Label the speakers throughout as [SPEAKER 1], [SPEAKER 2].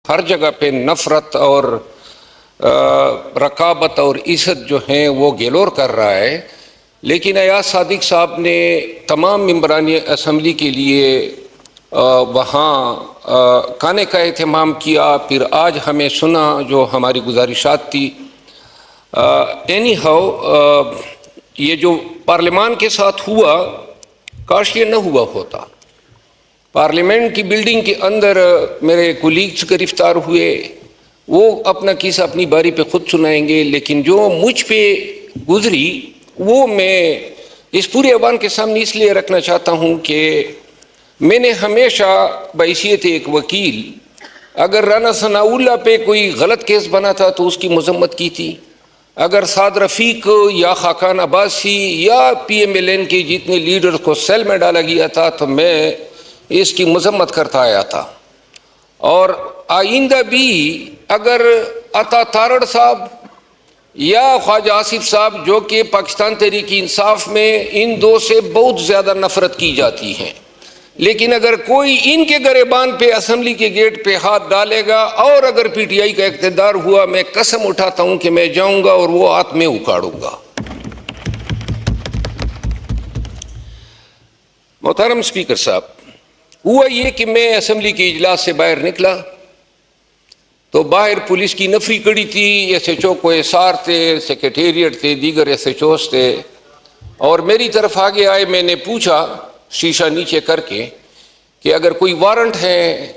[SPEAKER 1] ہر جگہ پہ نفرت اور رقابت اور عزت جو ہیں وہ گیلور کر رہا ہے، لیکن ایاز صادق صاحب نے تمام ممبران اسمبلی کے لیے وہاں کھانے کا اہتمام کیا، پھر آج ہمیں سنا جو ہماری گزارشات تھی۔ اینی ہاؤ یہ جو پارلیمان کے ساتھ ہوا، کاش یہ نہ ہوا ہوتا۔ پارلیمنٹ کی بلڈنگ کے اندر میرے کولیگز گرفتار ہوئے، وہ اپنا قصہ اپنی باری پہ خود سنائیں گے، لیکن جو مجھ پہ گزری وہ میں اس پورے ایوان کے سامنے اس لیے رکھنا چاہتا ہوں کہ میں نے ہمیشہ بحیثیت ایک وکیل اگر رانا ثناء اللہ پہ کوئی غلط کیس بنا تھا تو اس کی مذمت کی تھی، اگر سعد رفیق یا خاقان عباسی یا پی ایم ایل این کے جتنے لیڈر کو سیل میں ڈالا گیا تھا تو میں اس کی مذمت کرتا آیا تھا، اور آئندہ بھی اگر عطا تارڑ صاحب یا خواجہ آصف صاحب جو کہ پاکستان تحریک انصاف میں ان دو سے بہت زیادہ نفرت کی جاتی ہیں، لیکن اگر کوئی ان کے گریبان پہ اسمبلی کے گیٹ پہ ہاتھ ڈالے گا اور اگر پی ٹی آئی کا اقتدار ہوا، میں قسم اٹھاتا ہوں کہ میں جاؤں گا اور وہ ہاتھ میں اکھاڑوں گا۔ محترم اسپیکر صاحب، ہوا یہ کہ میں اسمبلی کے اجلاس سے باہر نکلا تو باہر پولیس کی نفری کڑی تھی، ایس ایچ او کو ایسار تھے، سیکریٹریٹ تھے، دیگر ایس ایچ اوز تھے، اور میری طرف آگے آئے۔ میں نے پوچھا شیشہ نیچے کر کے کہ اگر کوئی وارنٹ ہے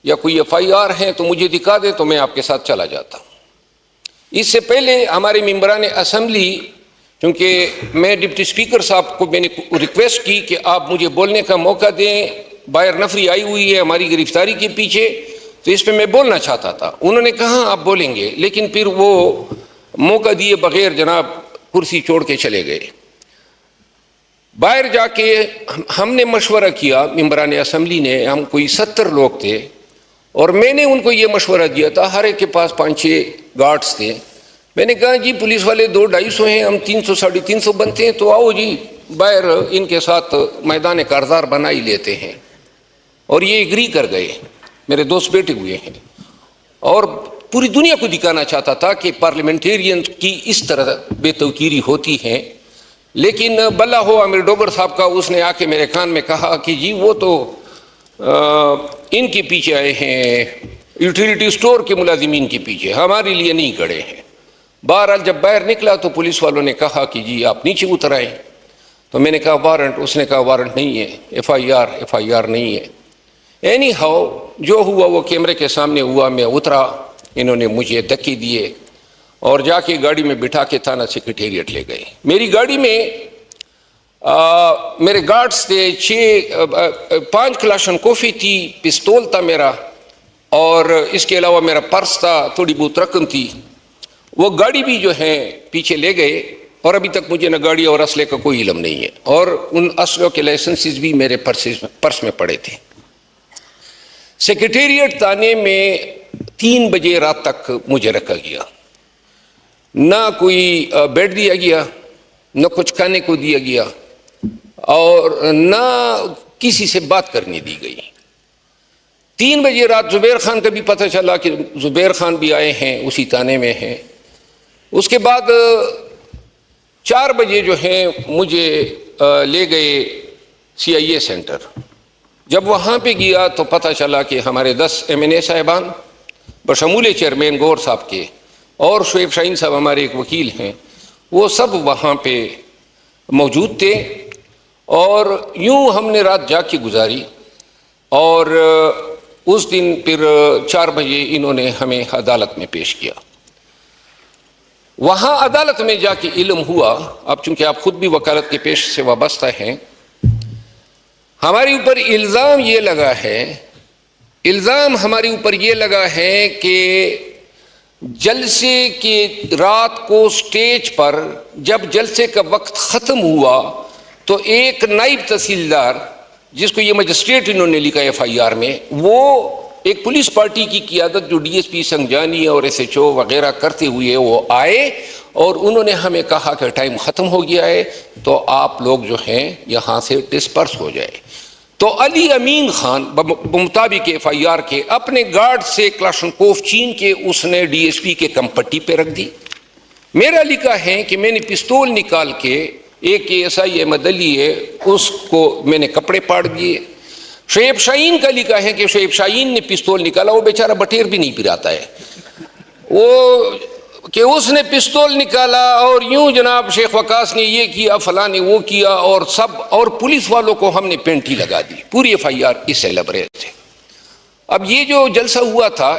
[SPEAKER 1] یا کوئی ایف آئی آر ہے تو مجھے دکھا دے تو میں آپ کے ساتھ چلا جاتا ہوں۔ اس سے پہلے ہمارے ممبران اسمبلی، چونکہ میں ڈپٹی اسپیکر صاحب کو میں نے ریکویسٹ کی کہ آپ مجھے بولنے کا موقع دیں، باہر نفری آئی ہوئی ہے ہماری گرفتاری کے پیچھے، تو اس پہ میں بولنا چاہتا تھا۔ انہوں نے کہا آپ بولیں گے، لیکن پھر وہ موقع دیے بغیر جناب کرسی چھوڑ کے چلے گئے۔ باہر جا کے ہم نے مشورہ کیا، ممبران اسمبلی نے، ہم کوئی 70 لوگ تھے، اور میں نے ان کو یہ مشورہ دیا تھا، ہر ایک کے پاس 5-6 گارڈز تھے۔ میں نے کہا جی پولیس والے 200-250 ہیں، ہم 300-350 بنتے ہیں، تو آؤ جی باہر ان کے ساتھ میدان کارزار بنا ہی لیتے ہیں۔ اور یہ ایگری کر گئے، میرے دوست بیٹھے ہوئے ہیں، اور پوری دنیا کو دکھانا چاہتا تھا کہ پارلیمنٹیرین کی اس طرح بے توقیری ہوتی ہے۔ لیکن بلا ہو امیر ڈوگر صاحب کا، اس نے آ کے میرے کان میں کہا کہ جی وہ تو ان کے پیچھے آئے ہیں، یوٹیلیٹی سٹور کے ملازمین کے پیچھے، ہمارے لیے نہیں کھڑے ہیں۔ بہرحال جب باہر نکلا تو پولیس والوں نے کہا کہ جی آپ نیچے اتر آئیں، تو میں نے کہا وارنٹ، اس نے کہا وارنٹ نہیں ہے، ایف آئی آر نہیں ہے۔ اینی ہاؤ جو ہوا وہ کیمرے کے سامنے ہوا، میں اترا، انہوں نے مجھے دھکے دیے اور جا کے گاڑی میں بٹھا کے تھانہ سیکریٹریٹ لے گئے۔ میری گاڑی میں میرے گارڈز تھے، 5 کلاشن کوفی تھی، پستول تھا میرا، اور اس کے علاوہ میرا پرس تھا، تھوڑی بہت رقم تھی۔ وہ گاڑی بھی جو ہے پیچھے لے گئے، اور ابھی تک مجھے نہ گاڑی اور اسلحے کا کوئی علم نہیں ہے، اور ان اسلحوں کے لائسنسز بھی میرے پرس میں پڑے تھے۔ سیکریٹریٹ تانے میں 3 بجے رات تک مجھے رکھا گیا، نہ کوئی بیڈ دیا گیا، نہ کچھ کھانے کو دیا گیا، اور نہ کسی سے بات کرنے دی گئی۔ 3 بجے رات زبیر خان کا بھی پتہ چلا کہ زبیر خان بھی آئے ہیں، اسی تانے میں ہیں۔ اس کے بعد 4 بجے جو ہیں مجھے لے گئے سی آئی اے سینٹر۔ جب وہاں پہ گیا تو پتہ چلا کہ ہمارے 10 ایم این اے صاحبان بشمول چیئرمین گور صاحب کے، اور شعیب شاہین صاحب ہمارے ایک وکیل ہیں، وہ سب وہاں پہ موجود تھے، اور یوں ہم نے رات جاگ کے گزاری۔ اور اس دن پھر 4 بجے انہوں نے ہمیں عدالت میں پیش کیا۔ وہاں عدالت میں جا کے علم ہوا، اب چونکہ آپ خود بھی وکالت کے پیش سے وابستہ ہیں، ہمارے اوپر الزام یہ لگا ہے، ہمارے اوپر یہ لگا ہے کہ جلسے کی رات کو سٹیج پر جب جلسے کا وقت ختم ہوا تو ایک نائب تحصیلدار، جس کو یہ مجسٹریٹ انہوں نے لکھا ایف آئی آر میں، وہ ایک پولیس پارٹی کی قیادت جو ڈی ایس پی سنگجانی اور ایس ایچ او وغیرہ کرتے ہوئے وہ آئے، اور انہوں نے ہمیں کہا کہ ٹائم ختم ہو گیا ہے تو آپ لوگ جو ہیں یہاں سے ڈسپرس ہو جائے۔ تو علی امین خان بمطابق ایف آئی آر کے اپنے گارڈ سے کلاشنکوف چھین کے اس نے ڈی ایس پی کے کم پٹی پہ رکھ دی. میرا لکھا ہے کہ میں نے پستول نکال کے ایک ایس آئی احمد علی ہے اس کو میں نے کپڑے پاڑ دیے. شعیب شاہین کا لکھا ہے کہ شعیب شاہین نے پستول نکالا, وہ بیچارہ بٹیر بھی نہیں پھراتا ہے, وہ کہ اس نے پستول نکالا اور یوں جناب شیخ وقاص نے یہ کیا, فلاں نے وہ کیا, اور سب, اور پولیس والوں کو ہم نے پینٹی لگا دی. پوری ایف آئی آر اس سے لب رہے تھے. اب یہ جو جلسہ ہوا تھا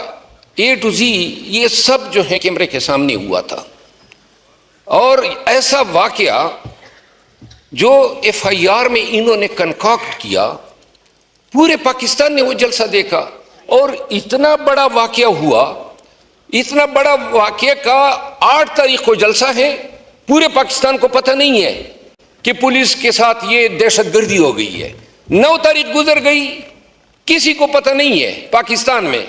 [SPEAKER 1] اے ٹو زی, یہ سب جو ہے کیمرے کے سامنے ہوا تھا, اور ایسا واقعہ جو ایف آئی آر میں انہوں نے کنکاکٹ کیا, پورے پاکستان نے وہ جلسہ دیکھا, اور اتنا بڑا واقعہ ہوا, اتنا بڑا واقعہ کا 8 تاریخ کو جلسہ ہے, پورے پاکستان کو پتہ نہیں ہے کہ پولیس کے ساتھ یہ دہشت گردی ہو گئی ہے. 9 تاریخ گزر گئی, کسی کو پتہ نہیں ہے پاکستان میں,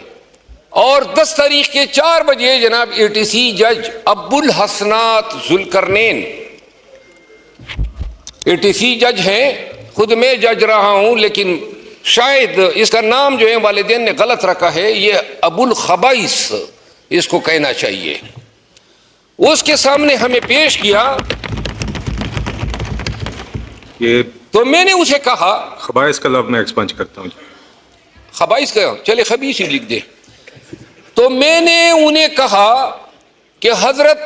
[SPEAKER 1] اور 10 تاریخ کے 4 بجے جناب اے ٹی سی جج ابو ul Hasnat Zulqarnain, A T C جج ہیں, خود میں جج رہا ہوں لیکن شاید اس کا نام جو ہے والدین نے غلط رکھا ہے, یہ ابو الخبائث اس کو کہنا چاہیے. اس کے سامنے ہمیں پیش کیا, تو میں نے اسے کہا,
[SPEAKER 2] خبائث کا لفظ میں ایکسپنج کرتا ہوں,
[SPEAKER 1] خبائث کا چلے خبیث ہی لکھ دے. تو میں نے انہیں کہا کہ حضرت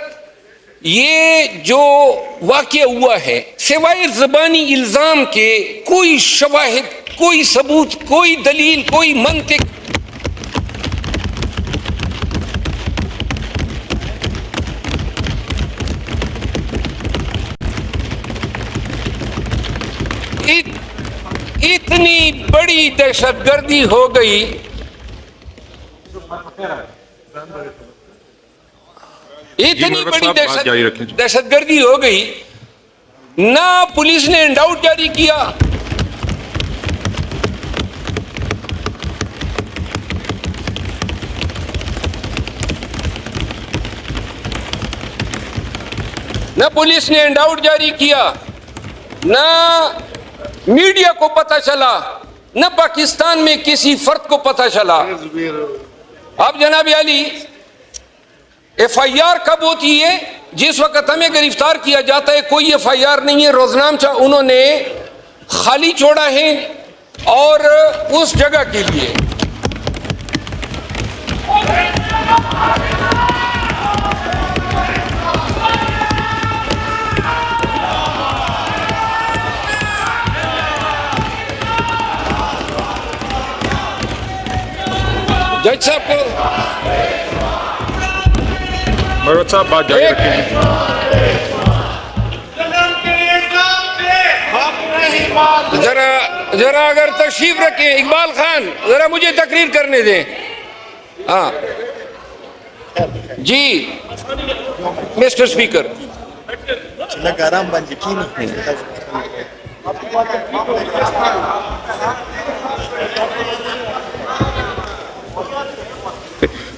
[SPEAKER 1] یہ جو واقعہ ہوا ہے سوائے زبانی الزام کے کوئی شواہد, کوئی ثبوت, کوئی دلیل, کوئی منطق, اتنی بڑی دہشت گردی ہو گئی, اتنی بڑی دہشت گردی ہو گئی, نہ پولیس نے ہینڈ آؤٹ جاری کیا, نہ پولیس نے ہینڈ آؤٹ جاری کیا, نہ میڈیا کو پتہ چلا, نہ پاکستان میں کسی فرد کو پتہ چلا. اب جناب علی ایف آئی آر کب ہوتی ہے؟ جس وقت ہمیں گرفتار کیا جاتا ہے کوئی ایف آئی آر نہیں ہے, روزنامچہ انہوں نے خالی چھوڑا ہے, اور اس جگہ کے لیے جج صاحب کو
[SPEAKER 2] مروت صاحب بات جاری رکھیں.
[SPEAKER 1] ذرا اگر تشریف رکھیں, اقبال خان ذرا مجھے تقریر کرنے دیں. ہاں جی مسٹر اسپیکر.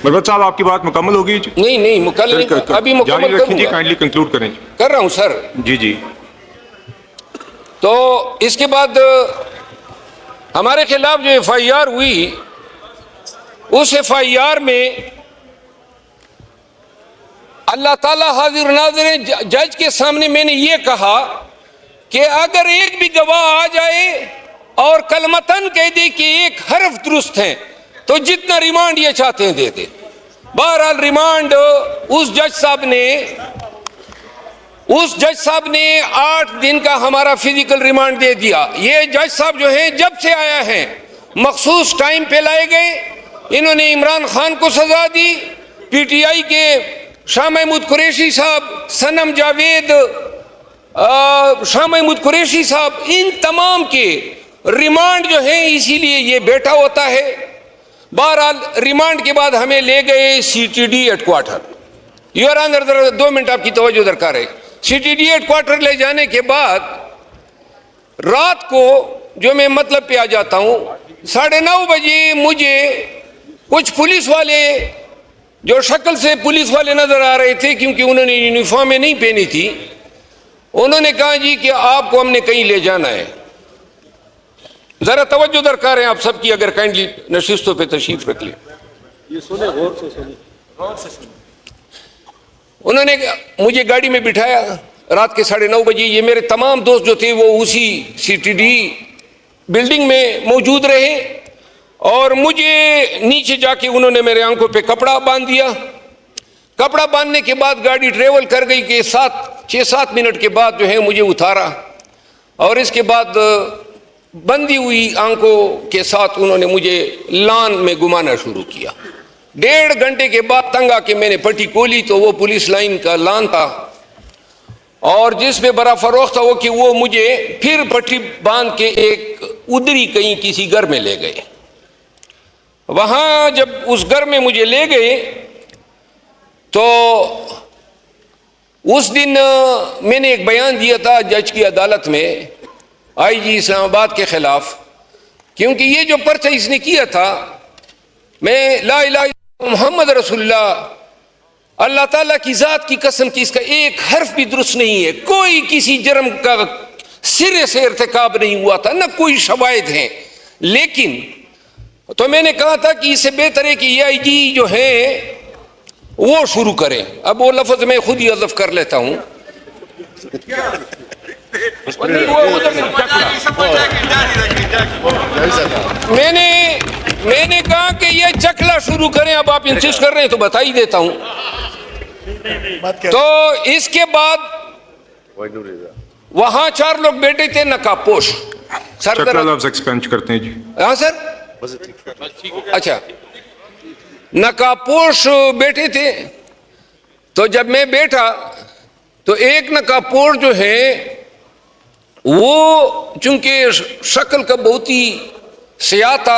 [SPEAKER 2] مروت صاحب آپ کی بات مکمل ہوگی؟
[SPEAKER 1] نہیں مکمل, ابھی مکمل کروں گا.
[SPEAKER 2] کائنڈلی کنکلوڈ کریں.
[SPEAKER 1] کر رہا ہوں سر.
[SPEAKER 2] جی.
[SPEAKER 1] تو اس کے بعد ہمارے خلاف جو ایف آئی آر ہوئی, اس ایف آئی آر میں اللہ تعالیٰ حاضر ناظر ہے, جج کے سامنے میں نے یہ کہا کہ اگر ایک بھی گواہ آ جائے اور کلمتاً کہہ دے کہ ایک حرف درست ہے تو جتنا ریمانڈ یہ چاہتے ہیں دے دیں. بہرحال ریمانڈ اس جج صاحب نے 8 دن کا ہمارا فزیکل ریمانڈ دے دیا. یہ جج صاحب جو ہیں جب سے آیا ہے مخصوص ٹائم پہ لائے گئے, انہوں نے عمران خان کو سزا دی, پی ٹی آئی کے شاہ محمود قریشی صاحب, صنم جاوید, شاہ محمود قریشی صاحب, ان تمام کے ریمانڈ جو ہیں اسی لیے یہ بیٹھا ہوتا ہے. بہرحال ریمانڈ کے بعد ہمیں لے گئے سی ٹی ڈی ہیڈ کوارٹر. یور آنر 2 منٹ آپ کی توجہ درکار ہے. سی ٹی ڈی ہیڈ کوارٹر لے جانے کے بعد رات کو جو میں مطلب پہ آ جاتا ہوں 9:30 بجے مجھے کچھ پولیس والے جو شکل سے پولیس والے نظر آ رہے تھے کیونکہ انہوں نے یونیفارمیں نہیں پہنی تھی, انہوں نے کہا جی کہ آپ کو ہم نے کہیں لے جانا ہے. ذرا توجہ درکار ہے آپ سب کی، اگر کائنڈلی نشستوں پہ تشریف رکھ لیں.
[SPEAKER 3] یہ سنیں، غور سے سنیں.
[SPEAKER 1] انہوں نے مجھے گاڑی میں بٹھایا رات کے 9:30 بجے. یہ میرے تمام دوست جو تھے وہ اسی CTD بلڈنگ میں موجود رہے، اور مجھے نیچے جا کے انہوں نے میرے آنکھوں پہ کپڑا باندھ دیا. کپڑا باندھنے کے بعد گاڑی ٹریول کر گئی کہ 6-7 منٹ کے بعد جو ہے مجھے اتارا، اور اس کے بعد بندی ہوئی آنکھوں کے ساتھ انہوں نے مجھے لان میں گھمانا شروع کیا. 1.5 گھنٹے کے بعد تنگ آ کے میں نے پٹی کھولی تو وہ پولیس لائن کا لان تھا، اور جس پہ بڑا فروخت تھا وہ کہ وہ مجھے پھر پٹی باندھ کے ایک ادری کہیں کسی گھر میں لے گئے. وہاں جب اس گھر میں مجھے لے گئے تو اس دن میں نے ایک بیان دیا تھا جج کی عدالت میں IG اسلام آباد کے خلاف، کیونکہ یہ جو پرچہ اس نے کیا تھا، میں لا الہ الا محمد رسول اللہ، اللہ تعالیٰ کی ذات کی قسم کی اس کا ایک حرف بھی درست نہیں ہے. کوئی کسی جرم کا سرے سے ارتکاب نہیں ہوا تھا، نہ کوئی شواہد ہیں. لیکن تو میں نے کہا تھا کہ اس سے بہتر ہے کہ یہ IG جو ہیں وہ شروع کریں. اب وہ لفظ میں خود ہی حذف کر لیتا ہوں. میں نے کہا کہ یہ چکلا شروع کریں. اب آپ انسسٹ کر رہے ہیں تو بتا ہی دیتا ہوں. تو اس کے بعد وہاں 4 لوگ بیٹھے تھے نقاب پوش.
[SPEAKER 2] چکلا لفظ ایکسپینڈ کرتے ہیں جی.
[SPEAKER 1] ہاں سر، اچھا، نقاب پوش بیٹھے تھے. تو جب میں بیٹھا تو ایک نقاب پوش جو ہے وہ چونکہ شکل کا بہت ہی سیاہ تھا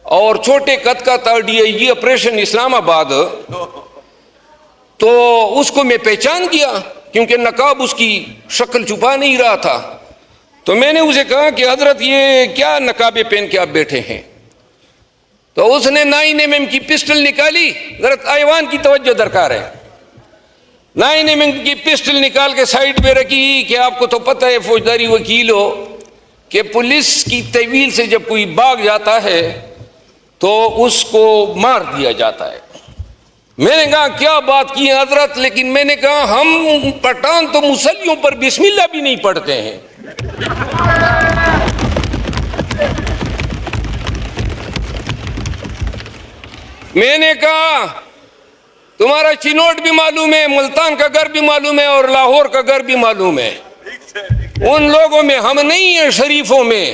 [SPEAKER 1] اور چھوٹے قد کا تھا، DIG آپریشن اسلام آباد، تو اس کو میں پہچان گیا کیونکہ نقاب اس کی شکل چھپا نہیں رہا تھا. تو میں نے اسے کہا کہ حضرت یہ کیا نقابیں پہن کے آپ بیٹھے ہیں؟ تو اس نے 9mm کی پسٹل نکالی. ذرا ایوان کی توجہ درکار ہے. 9mm کی پسٹل نکال کے سائڈ پہ رکھی کہ آپ کو تو پتہ ہے فوجداری وکیل ہو کہ پولیس کی تحویل سے جب کوئی بھاگ جاتا ہے تو اس کو مار دیا جاتا ہے. میں نے کہا کیا بات کی ہے حضرت، لیکن میں نے کہا ہم پٹھان تو مسلیوں پر بسم اللہ بھی نہیں پڑھتے ہیں. میں نے کہا تمہارا چنوٹ بھی معلوم ہے، ملتان کا گھر بھی معلوم ہے، اور لاہور کا گھر بھی معلوم ہے. ان لوگوں میں ہم نہیں ہیں شریفوں میں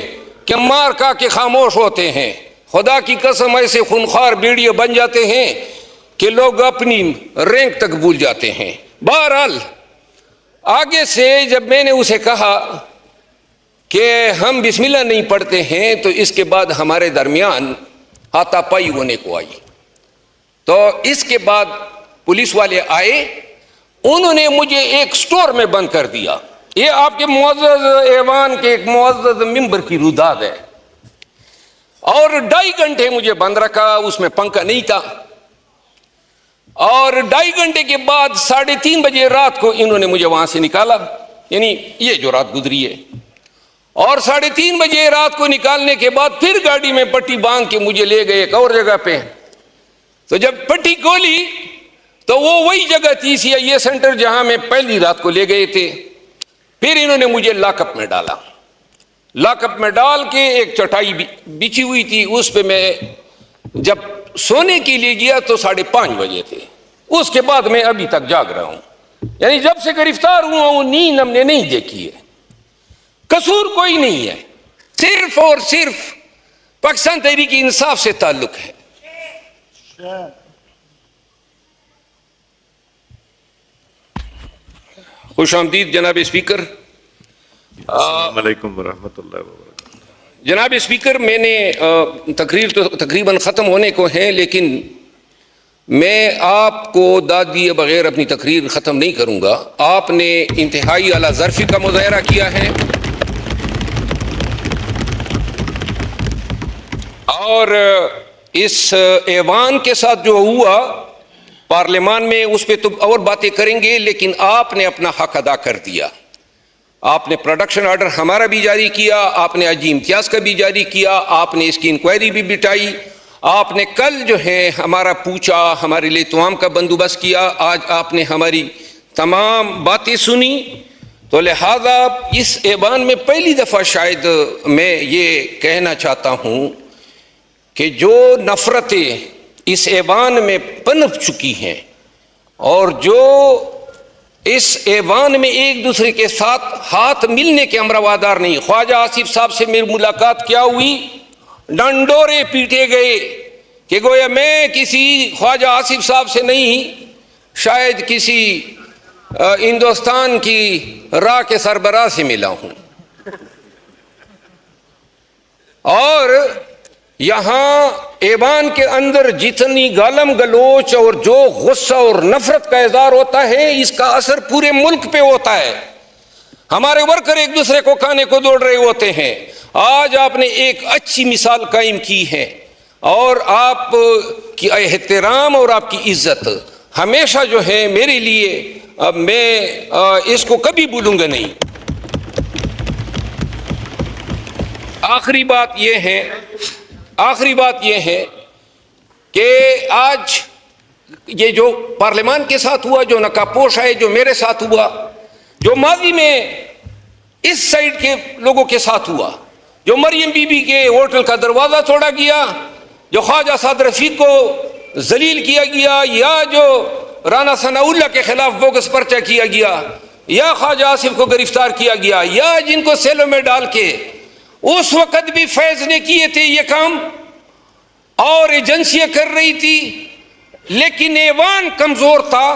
[SPEAKER 1] کہ مار کا کے خاموش ہوتے ہیں. خدا کی قسم ایسے خونخوار بیڑیے بن جاتے ہیں کہ لوگ اپنی رینک تک بھول جاتے ہیں. بہرحال آگے سے جب میں نے اسے کہا کہ ہم بسم اللہ نہیں پڑھتے ہیں تو اس کے بعد ہمارے درمیان ہاتھا پائی ہونے کو آئی. تو اس کے بعد پولیس والے آئے، انہوں نے مجھے ایک سٹور میں بند کر دیا. یہ آپ کے معزز ایوان کے ایک معزز ممبر کی روداد ہے. اور 2.5 گھنٹے مجھے بند رکھا. اس میں پنکھا نہیں تھا. اور 2.5 گھنٹے کے بعد 3:30 بجے رات کو انہوں نے مجھے وہاں سے نکالا، یعنی یہ جو رات گزری ہے. اور 3:30 بجے رات کو نکالنے کے بعد پھر گاڑی میں پٹی باندھ کے مجھے لے گئے ایک اور جگہ پہ. تو جب پٹی کھولی تو وہ وہی جگہ تھی CIA سینٹر جہاں میں پہلی رات کو لے گئے تھے. پھر انہوں نے مجھے لاک اپ میں ڈالا. لاک اپ میں ڈال کے ایک چٹائی بچھی ہوئی تھی، اس پہ میں جب سونے کے لیے گیا تو 5:30 بجے تھے. اس کے بعد میں ابھی تک جاگ رہا ہوں، یعنی جب سے گرفتار ہوا ہوں نیند ہم نے نہیں دیکھی ہے. قصور کوئی نہیں ہے، صرف اور صرف پاکستان تحریک انصاف سے تعلق ہے. خوش آمدید جناب اسپیکر.
[SPEAKER 3] السلام علیکم ورحمۃ اللہ وبرکاتہ.
[SPEAKER 1] جناب اسپیکر، میں نے تقریر تو تقریباً ختم ہونے کو ہیں، لیکن میں آپ کو داد دیے بغیر اپنی تقریر ختم نہیں کروں گا. آپ نے انتہائی اعلیٰ ظرفی کا مظاہرہ کیا ہے اور اس ایوان کے ساتھ جو ہوا پارلیمان میں اس پہ تو اور باتیں کریں گے، لیکن آپ نے اپنا حق ادا کر دیا. آپ نے پروڈکشن آرڈر ہمارا بھی جاری کیا, آپ نے عجیم امتیاز کا بھی جاری کیا, آپ نے اس کی انکوائری بھی بٹائی, آپ نے کل جو ہے ہمارا پوچھا, ہمارے لیے توام کا بندوبست کیا, آج آپ نے ہماری تمام باتیں سنی. تو لہذا اس ایوان میں پہلی دفعہ شاید میں یہ کہنا چاہتا ہوں کہ جو نفرتیں اس ایوان میں پنپ چکی ہیں اور جو اس ایوان میں ایک دوسرے کے ساتھ ہاتھ ملنے کے امروادار نہیں. خواجہ آصف صاحب سے میری ملاقات کیا ہوئی, ڈنڈورے پیٹے گئے کہ گویا میں کسی خواجہ آصف صاحب سے نہیں, شاید کسی ہندوستان کی راہ کے سربراہ سے ملا ہوں. اور یہاں ایوان کے اندر جتنی گالم گلوچ اور جو غصہ اور نفرت کا اظہار ہوتا ہے, اس کا اثر پورے ملک پہ ہوتا ہے. ہمارے ورکر ایک دوسرے کو کھانے کو دوڑ رہے ہوتے ہیں. آج آپ نے ایک اچھی مثال قائم کی ہے, اور آپ کی احترام اور آپ کی عزت ہمیشہ جو ہے میرے لیے, میں اس کو کبھی بھولوں گا نہیں. آخری بات یہ ہے کہ آج یہ جو پارلیمان کے ساتھ ہوا, جو نقابپوش ہے, جو میرے ساتھ ہوا, جو ماضی میں اس سائڈ کے لوگوں کے ساتھ ہوا, جو مریم بی بی کے ہوٹل کا دروازہ توڑا گیا, جو خواجہ سعد رفیق کو ذلیل کیا گیا, یا جو رانا ثناء اللہ کے خلاف بوگس پرچہ کیا گیا, یا خواجہ آصف کو گرفتار کیا گیا, یا جن کو سیلوں میں ڈال کے اس وقت بھی فیض نے کیے تھے یہ کام اور ایجنسیاں کر رہی تھی, لیکن ایوان کمزور تھا,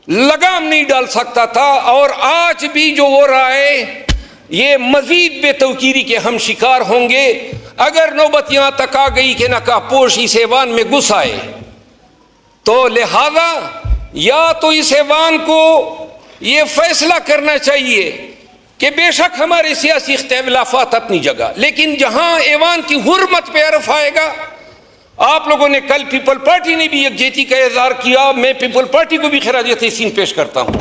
[SPEAKER 1] لگام نہیں ڈال سکتا تھا. اور آج بھی جو ہو رہا ہے یہ مزید بے توقیری کے ہم شکار ہوں گے اگر نوبت یہاں تک آ گئی کہ نقابپوش اس ایوان میں گھس آئے. تو لہذا یا تو اس ایوان کو یہ فیصلہ کرنا چاہیے کہ بے شک ہمارے سیاسی اختلافات اپنی جگہ, لیکن جہاں ایوان کی حرمت پہ عرف آئے گا. آپ لوگوں نے کل پیپل پارٹی نے بھی یکجہتی کا اظہار کیا, میں پیپل پارٹی کو بھی خراج تحسین پیش کرتا ہوں,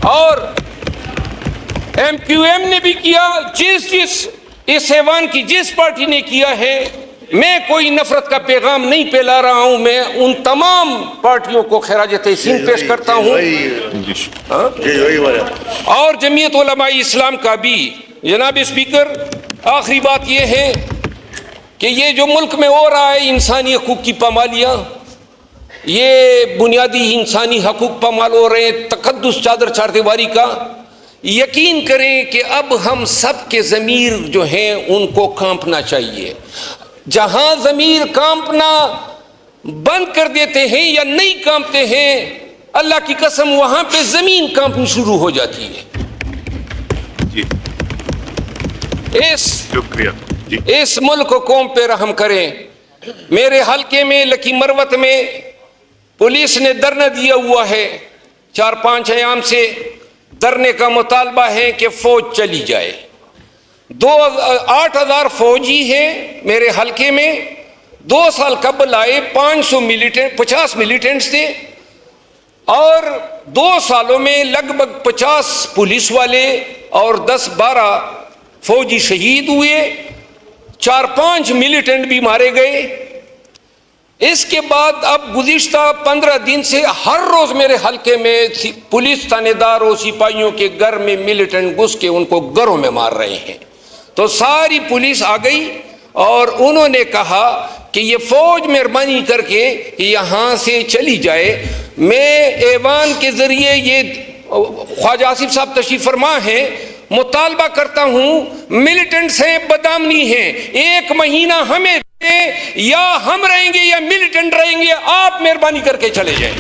[SPEAKER 1] اور ایم کیو ایم نے بھی کیا. جس اس ایوان کی جس پارٹی نے کیا ہے, میں کوئی نفرت کا پیغام نہیں پھیلا رہا ہوں, میں ان تمام پارٹیوں کو خراج تحسین پیش کرتا ہوں. اور جمعیت علماء اسلام کا بھی. جناب اسپیکر, آخری بات یہ ہے کہ یہ جو ملک میں ہو رہا ہے انسانی حقوق کی پامالیاں, یہ بنیادی انسانی حقوق پامال ہو رہے ہیں, تقدس چادر چار دیواری کا, یقین کریں کہ اب ہم سب کے ضمیر جو ہیں ان کو کانپنا چاہیے. جہاں ضمیر کانپنا بند کر دیتے ہیں یا نہیں کانپتے ہیں, اللہ کی قسم وہاں پہ زمین کانپنی شروع ہو جاتی ہے.
[SPEAKER 3] شکریہ.
[SPEAKER 1] اس ملک کو قوم پہ رحم کریں. میرے حلقے میں لکی مروت میں پولیس نے دھرنا دیا ہوا ہے, 4-5 ایام سے دھرنے کا مطالبہ ہے کہ فوج چلی جائے. 8,000 فوجی ہیں میرے حلقے میں. 2 سال قبل آئے, 50 ملیٹنٹس تھے, اور 2 سالوں میں لگ بھگ 50 پولیس والے اور 10-12 فوجی شہید ہوئے, 4-5 ملیٹنٹ بھی مارے گئے. اس کے بعد اب گزشتہ 15 دن سے ہر روز میرے حلقے میں پولیس تھانے دار اور سپاہیوں کے گھر میں ملیٹنٹ گھس کے ان کو گھروں میں مار رہے ہیں. تو ساری پولیس آ گئی اور انہوں نے کہا کہ یہ فوج مہربانی کر کے یہاں سے چلی جائے. میں ایوان کے ذریعے یہ خواجہ آصف صاحب تشریف فرما ہیں, مطالبہ کرتا ہوں, ملیٹنٹس ہیں, بدامنی ہیں, 1 مہینہ ہمیں دیں, یا ہم رہیں گے یا ملیٹنٹ رہیں گے, آپ مہربانی کر کے چلے جائیں.